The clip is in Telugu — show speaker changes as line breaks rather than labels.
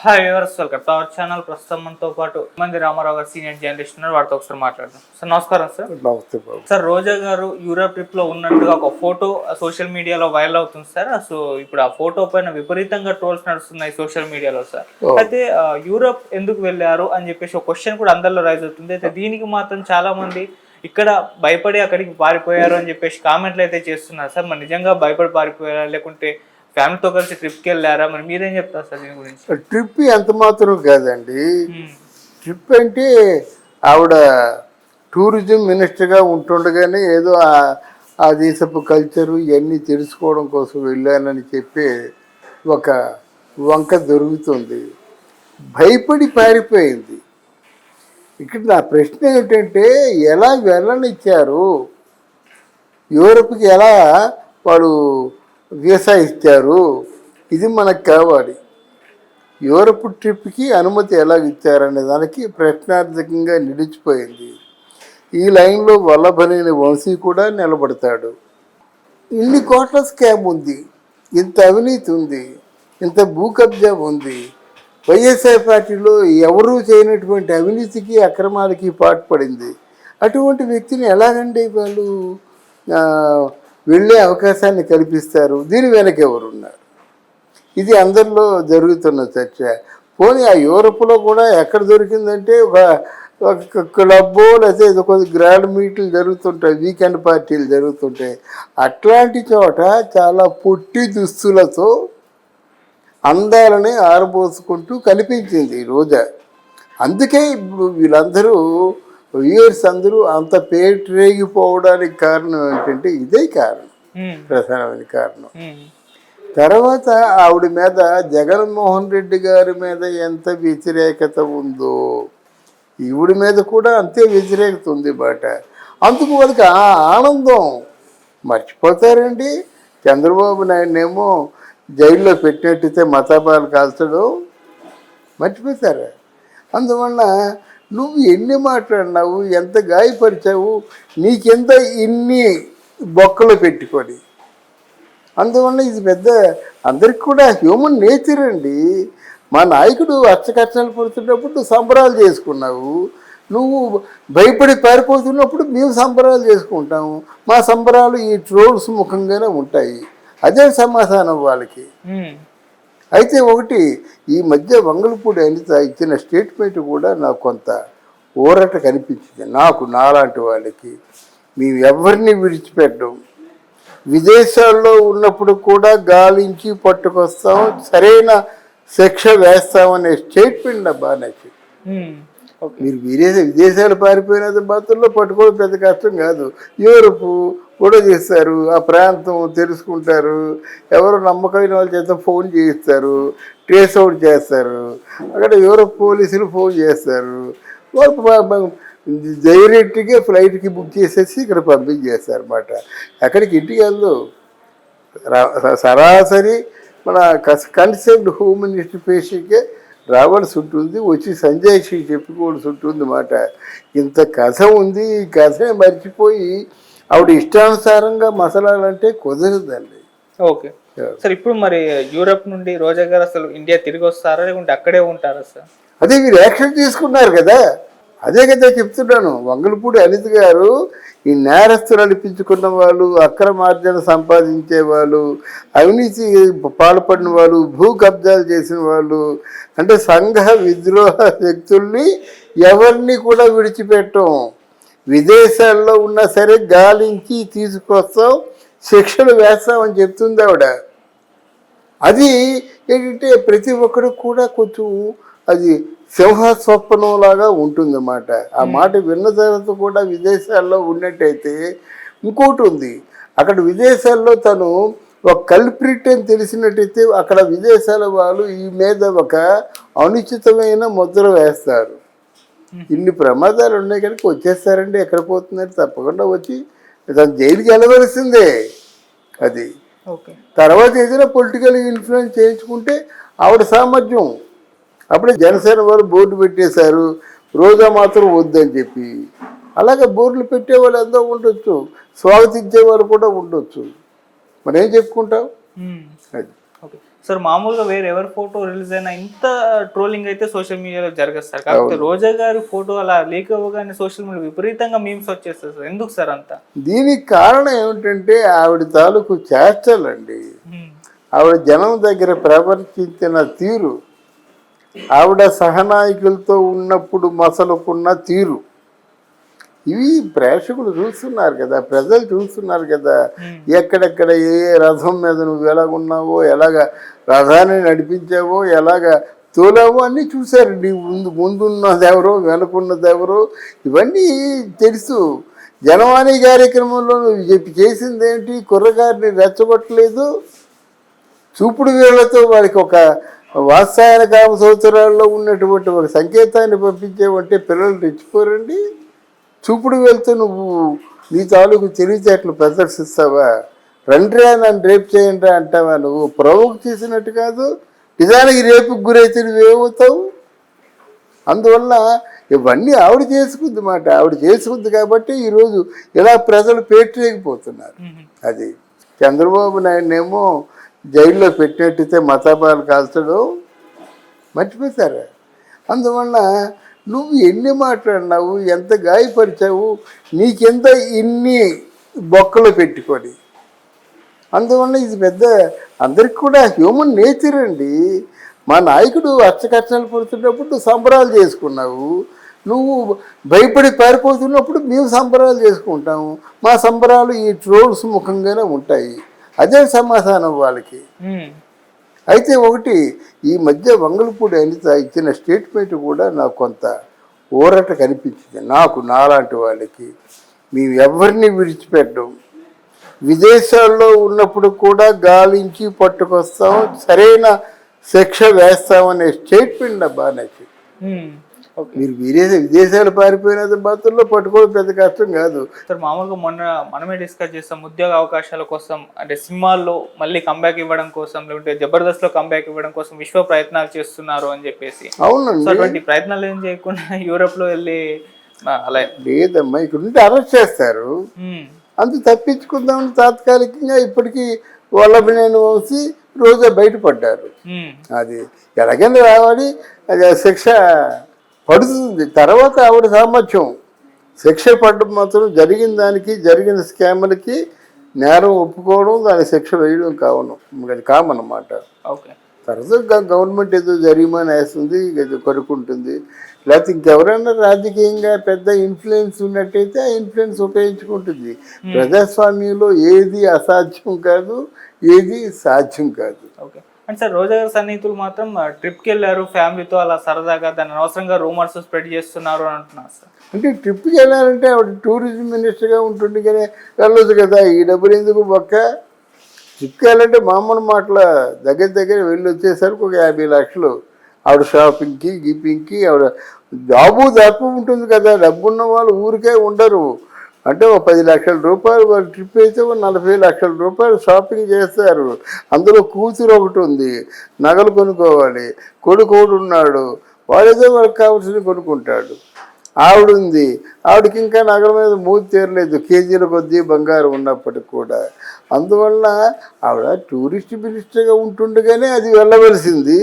Hi viewers, welcome to our channel. ప్రస్తుతం మనతో పాటు మంది రామారావు గారు సీనియర్ జర్నలిస్ట్ ఉన్నారు. వారితో ఒకసారి మాట్లాడదాం. సార్ నమస్కారం. సార్
నమస్తే బాబు.
సార్, రోజా గారు యూరోప్ ట్రిప్ లో ఉన్నట్టుగా ఒక ఫోటో సోషల్ మీడియాలో వైరల్ అవుతుంది సార్. సో ఇప్పుడు ఆ ఫోటో పైన విపరీతంగా ట్రోల్స్ నడుస్తున్నాయి సోషల్ మీడియాలో సార్. అయితే యూరోప్ ఎందుకు వెళ్ళారు అని చెప్పేసి ఒక క్వశ్చన్ కూడా అందరిలో రైజ్ అవుతుంది. అయితే దీనికి మాత్రం చాలా మంది ఇక్కడ భయపడి అక్కడికి పారిపోయారు అని చెప్పేసి కామెంట్లు అయితే చేస్తున్నారు సార్. మరి నిజంగా భయపడి పారిపోయారా, లేకుంటే ఫ్యామిలీతో కలిసి ట్రిప్కి వెళ్ళారా? మరి మీరేం చెప్తారు సార్ దీని గురించి?
ట్రిప్ ఎంత మాత్రం కాదండి. ట్రిప్ అంటే ఆవిడ టూరిజం మినిస్టర్గా ఉంటుండగానే ఏదో ఆ దేశపు కల్చరు ఇవన్నీ తెలుసుకోవడం కోసం వెళ్ళానని చెప్పి ఒక వంక దొరుకుతుంది. భయపడి పారిపోయింది. ఇక్కడ నా ప్రశ్న ఏంటంటే, ఎలా వెళ్ళనిచ్చారు? యూరోప్కి ఎలా వాళ్ళు వీసా ఇచ్చారు? ఇది మనకు కావాలి. యూరోప్ ట్రిప్కి అనుమతి ఎలా ఇచ్చారనే దానికి ప్రశ్నార్థకంగా నిలిచిపోయింది. ఈ లైన్లో వల్లభనేని వంశీ కూడా నిలబడతాడు. ఇన్ని కోట్ల స్కామ్ ఉంది, ఇంత అవినీతి ఉంది, ఇంత భూ కబ్జా ఉంది. వైఎస్ఆర్ పార్టీలో ఎవరూ చేయనటువంటి అవినీతికి అక్రమాలకి పాటుపడింది. అటువంటి వ్యక్తిని ఎలాగండి వాళ్ళు వెళ్ళే అవకాశాన్ని కల్పిస్తారు? దీని వెనక ఎవరున్నారు? ఇది అందరిలో జరుగుతున్న చర్చ. పోనీ ఆ యూరోప్లో కూడా ఎక్కడ దొరికిందంటే ఒక క్లబ్బో లేకపోతే కొద్ది గ్రాండ్ మీట్లు జరుగుతుంటాయి, వీకెండ్ పార్టీలు జరుగుతుంటాయి. అట్లాంటి చోట చాలా పొట్టి దుస్తులతో అందాలని ఆరబోసుకుంటూ కనిపించింది రోజా. అందుకే ఇప్పుడు వీళ్ళందరూ వ్యూయర్స్ అందరూ అంత పేటరేగిపోవడానికి కారణం ఏంటంటే ఇదే కారణం, ప్రధానమైన కారణం. తర్వాత ఆవిడ మీద జగన్మోహన్ రెడ్డి గారి మీద ఎంత వ్యతిరేకత ఉందో ఈవిడ మీద కూడా అంతే వ్యతిరేకత ఉంది బాట. అందుకు వాళ్ళకి ఆ ఆనందం మర్చిపోతారండి. చంద్రబాబు నాయుడునేమో జైల్లో పెట్టినట్టయితే మతాపాలు కాల్చడం మర్చిపోతారా? అందువల్ల నువ్వు ఎన్ని మాట్లాడినావు, ఎంత గాయపరిచావు, నీకెంత ఇన్ని బొక్కలు పెట్టుకొని. అందువల్ల ఇది పెద్ద అందరికి కూడా హ్యూమన్ నేచర్ అండి. మా నాయకుడు అచ్చకష్టాలు పడుతున్నప్పుడు నువ్వు సంబరాలు చేసుకున్నావు, నువ్వు భయపడి పారిపోతున్నప్పుడు మేము సంబరాలు చేసుకుంటాము. మా సంబరాలు ఈ ట్రోల్స్ ముఖంగానే ఉంటాయి. అదే సమాధానం వాళ్ళకి. అయితే ఒకటి, ఈ మధ్య వంగలపూడి అనిత ఇచ్చిన స్టేట్మెంట్ కూడా నాకు కొంత ఊరట కనిపించింది. నాలాంటి వాళ్ళకి మేము ఎవరిని విడిచిపెట్టం, విదేశాల్లో ఉన్నప్పుడు కూడా గాలించి పట్టుకొస్తాం, సరైన శిక్ష వేస్తామనే స్టేట్మెంట్ నాకు బాగా నచ్చింది. మీరు విదేశాలు పారిపోయిన బాతుల్లో పట్టుకోవడం పెద్ద కష్టం కాదు. యూరోప్ కూడా చేస్తారు, ఆ ప్రాంతం తెలుసుకుంటారు, ఎవరు నమ్మకమైన వాళ్ళ చేత ఫోన్ చేయిస్తారు, ట్రేస్ అవుట్ చేస్తారు. అక్కడ యూరోప్ పోలీసులు ఫోన్ చేస్తారు, వాళ్ళు డైరెక్ట్గా ఫ్లైట్కి బుక్ చేసేసి ఇక్కడ పంపించేస్తారు అన్నమాట. ఎక్కడికి ఇంటికి వెళ్దు. సరాసరి మన కన్సర్న్డ్ హోమ్ మినిస్టర్ పేషెంట్కే రావాల్సి ఉంటుంది, వచ్చి సంజయ్కి చెప్పుకోవాల్సి ఉంటుంది అన్నమాట. ఇంత కథ ఉంది. ఈ కథని మర్చిపోయి ఆవిడ ఇష్టానుసారంగా మసలాలంటే కుదరదండి.
ఓకే సార్, ఇప్పుడు మరి యూరోప్ నుండి రోజా గారు అసలు ఇండియా తిరిగి వస్తారా, లేకుంటే అక్కడే ఉంటారా సార్?
అదే మీరు యాక్షన్ తీసుకున్నారు కదా, అదే కదా చెప్తున్నాను. వంగలపూడి అనిత గారు ఈ నేరస్తులు అనిపించుకున్న వాళ్ళు, అక్రమార్జన సంపాదించే వాళ్ళు, అవినీతి పాల్పడిన వాళ్ళు, భూ కబ్జాలు చేసిన వాళ్ళు, అంటే సంఘ విద్రోహ శక్తుల్ని ఎవరిని కూడా విడిచిపెట్టం. విదేశాల్లో ఉన్నా సరే గాలించి తీసుకొస్తాం, శిక్షలు వేస్తామని చెప్తుంది ఆవిడ. అది ఏంటంటే ప్రతి ఒక్కరు కూడా కొంచెం అది సింహస్వప్నంలాగా ఉంటుందన్నమాట. ఆ మాట విన్న తర్వాత కూడా విదేశాల్లో ఉన్నట్టయితే ఇంకోటి ఉంది. అక్కడ విదేశాల్లో తను ఒక కల్ప్రిట్ అని తెలిసినట్టయితే అక్కడ విదేశాల వాళ్ళు ఈ మీద ఒక అనుచితమైన ముద్ర వేస్తారు. ఇన్ని ప్రమాదాలు ఉన్నాయి కనుక వచ్చేస్తారండి, ఎక్కడ పోతున్నారు, తప్పకుండా వచ్చి తను జైలుకి వెళ్ళవలసిందే. అది తర్వాత ఏదైనా పొలిటికల్ ఇన్ఫ్లుయెన్స్ చేయించుకుంటే ఆవిడ సామర్థ్యం. అప్పుడే జనసేన వాళ్ళు బోర్డు పెట్టేశారు, రోజా మాత్రం వద్దని చెప్పి. అలాగే బోర్డులు పెట్టేవాళ్ళు ఎంతో ఉండొచ్చు, స్వాగతించే వాళ్ళు కూడా ఉండొచ్చు. మనం ఏం చెప్పుకుంటాం? అది
సార్ మామూలుగా వేరే ఎవరి ఫోటో రిలీజ్ అయినా ఇంత ట్రోలింగ్ అయితే సోషల్ మీడియాలో జరగదు సార్. కాకపోతే రోజా గారి ఫోటో అలా లీక్ అవ్వగానే సోషల్ మీడియా విపరీతంగా మీమ్స్ వచ్చేస్తారు సార్. ఎందుకు సార్ అంతా?
దీనికి కారణం ఏమిటంటే ఆవిడ తాలూకు చేష్టలండి. ఆవిడ జనం దగ్గర ప్రవర్తించిన తీరు, ఆవిడ సహనాయకులతో ఉన్నప్పుడు మసలుకున్న తీరు, ఇవి ప్రేక్షకులు చూస్తున్నారు కదా, ప్రజలు చూస్తున్నారు కదా. ఎక్కడెక్కడ ఏ రథం మీద నువ్వు ఎలాగున్నావో, ఎలాగ రథాన్ని నడిపించావో, ఎలాగ తోలావో అన్నీ చూశారు. నీ ముందున్నది ఎవరో, వెనుకున్నది ఎవరో, ఇవన్నీ తెలుసు. జనవాణి కార్యక్రమంలో నువ్వు చేసింది ఏంటి? కుర్రగారిని రెచ్చగొట్టలేదు. చూపుడు వేళ్లతో వారికి ఒక వాత్సాయన కామ సంవత్సరాల్లో ఉన్నటువంటి ఒక సంకేతాన్ని పంపించేవంటే పిల్లలు రెచ్చిపోరండి. చూపుడు వెళ్తూ నువ్వు నీ తాలూకు తెలివితేటలు ప్రదర్శిస్తావా? రండిరా నన్ను రేపు చేయండి అంటావా? నువ్వు ప్రవోక్ చేసినట్టు కాదు. నిజానికి రేపుకు గురైతే నువ్వేమవుతావు? అందువల్ల ఇవన్నీ ఆవిడ చేసుకుంది మాట. ఆవిడ చేసుకుంది కాబట్టి ఈరోజు ఇలా ప్రజలు పేటరేగిపోతున్నారు. అది చంద్రబాబు నాయుడునేమో జైల్లో పెట్టినట్టయితే మతాపాలు కాల్చడం మర్చిపోతారు. అందువల్ల నువ్వు ఎన్ని మాట్లాడినావు, ఎంత గాయపరిచావు, నీకెంత ఇన్ని బొక్కలు పెట్టుకొని. అందువల్ల ఇది పెద్ద అందరికి కూడా హ్యూమన్ నేచర్ అండి. మా నాయకుడు అచ్చకచ్చలు పడుతున్నప్పుడు నువ్వు సంబరాలు చేసుకున్నావు. నువ్వు భయపడి పారిపోతున్నప్పుడు మేము సంబరాలు చేసుకుంటాము. మా సంబరాలు ఈ ట్రోల్స్ ముఖంగానే ఉంటాయి. అదే సమాధానం వాళ్ళకి. అయితే ఒకటి, ఈ మధ్య వంగలపూడి అనిత ఇచ్చిన స్టేట్మెంట్ కూడా నాకు కొంత ఊరట కనిపించింది. నాలాంటి వాళ్ళకి మేము ఎవరిని విడిచిపెట్టం, విదేశాల్లో ఉన్నప్పుడు కూడా గాలించి పట్టుకొస్తాం, సరైన శిక్ష వేస్తామనే స్టేట్మెంట్ నా బాగా నచ్చింది. మీరు విదేశాలు పారిపోయిన బాతుల్లో పట్టుకోవడం పెద్ద కష్టం కాదు
సార్. మామూలుగా మనమే డిస్కస్ చేస్తాం ఉద్యోగ అవకాశాల కోసం, అంటే సినిమాల్లో మళ్ళీ కంబ్యాక్ ఇవ్వడం కోసం, లేకుంటే జబర్దస్త్ లో కంబ్యాక్ ఇవ్వడం కోసం విశ్వ ప్రయత్నాలు చేస్తున్నారు అని చెప్పేసి.
అవునండి.
అటువంటి ప్రయత్నాలు ఏం చేయకుండా యూరోప్ లో వెళ్ళి అలా
లేదమ్మా, ఇక్కడ ఉంటే అరెస్ట్ చేస్తారు. అంత తప్పించుకుందామని తాత్కాలికంగా ఇప్పటికీ వల్లభనేని వంశీ రోజా బయటపడ్డారు. అది ఎలాగైనా రావాలి, అది శిక్ష పడుతుంది. తర్వాత ఆవిడ సామర్థ్యం, శిక్ష పడడం మాత్రం జరిగిన దానికి, జరిగిన స్కామ్లకి నేరం ఒప్పుకోవడం, దాని శిక్ష వేయడం అది కామన్నమాట. తర్వాత గవర్నమెంట్ ఏదో జరిమానా వేస్తుంది, ఏదో కొడుకుంటుంది. లేకపోతే ఇంకెవరైనా రాజకీయంగా పెద్ద ఇన్ఫ్లుయెన్స్ ఉన్నట్టయితే ఆ ఇన్ఫ్లుయెన్స్ ఉపయోగించుకుంటుంది. ప్రజాస్వామ్యంలో ఏది అసాధ్యం కాదు, ఏది సాధ్యం కాదు.
ఓకే. అండ్ సార్, రోజా గారి సన్నిహితులు మాత్రం ట్రిప్కి వెళ్ళారు ఫ్యామిలీతో, అలా సరదాగా, దాన్ని అనవసరంగా రూమర్స్ స్ప్రెడ్ చేస్తున్నారు అని అంటున్నారు సార్.
అంటే ట్రిప్కి వెళ్ళాలంటే ఆవిడ టూరిజం మినిస్టర్గా ఉంటుంది కానీ వెళ్ళొచ్చు కదా. ఈ డబ్బులు ఎందుకు పక్క? ట్రిప్కి వెళ్ళాలంటే మామూలు మాటల దగ్గర వెళ్ళి వచ్చేసరికి ఒక 50 లక్షలు ఆవిడ షాపింగ్కి, గీపింగ్కి. ఆవిడ జాబు తక్కువ ఉంటుంది కదా. డబ్బున్న వాళ్ళు ఊరికే ఉండరు. అంటే ఒక 10 లక్షల రూపాయలు వాళ్ళు ట్రిప్ అయితే 40 లక్షల రూపాయలు షాపింగ్ చేస్తారు. అందులో కూతురు ఒకటి ఉంది, నగలు కొనుక్కోవాలి, కొడుకు ఒకటి ఉన్నాడు, వాడేదో వాళ్ళకి కావాల్సింది కొనుక్కుంటాడు. ఆవిడ ఉంది, ఆవిడకి ఇంకా నగల మీద మూతి తీరలేదు, కేజీల కొద్దీ బంగారం ఉన్నప్పటికి కూడా. అందువల్ల ఆవిడ టూరిస్ట్ మినిస్టర్గా ఉంటుండగానే అది వెళ్ళవలసింది.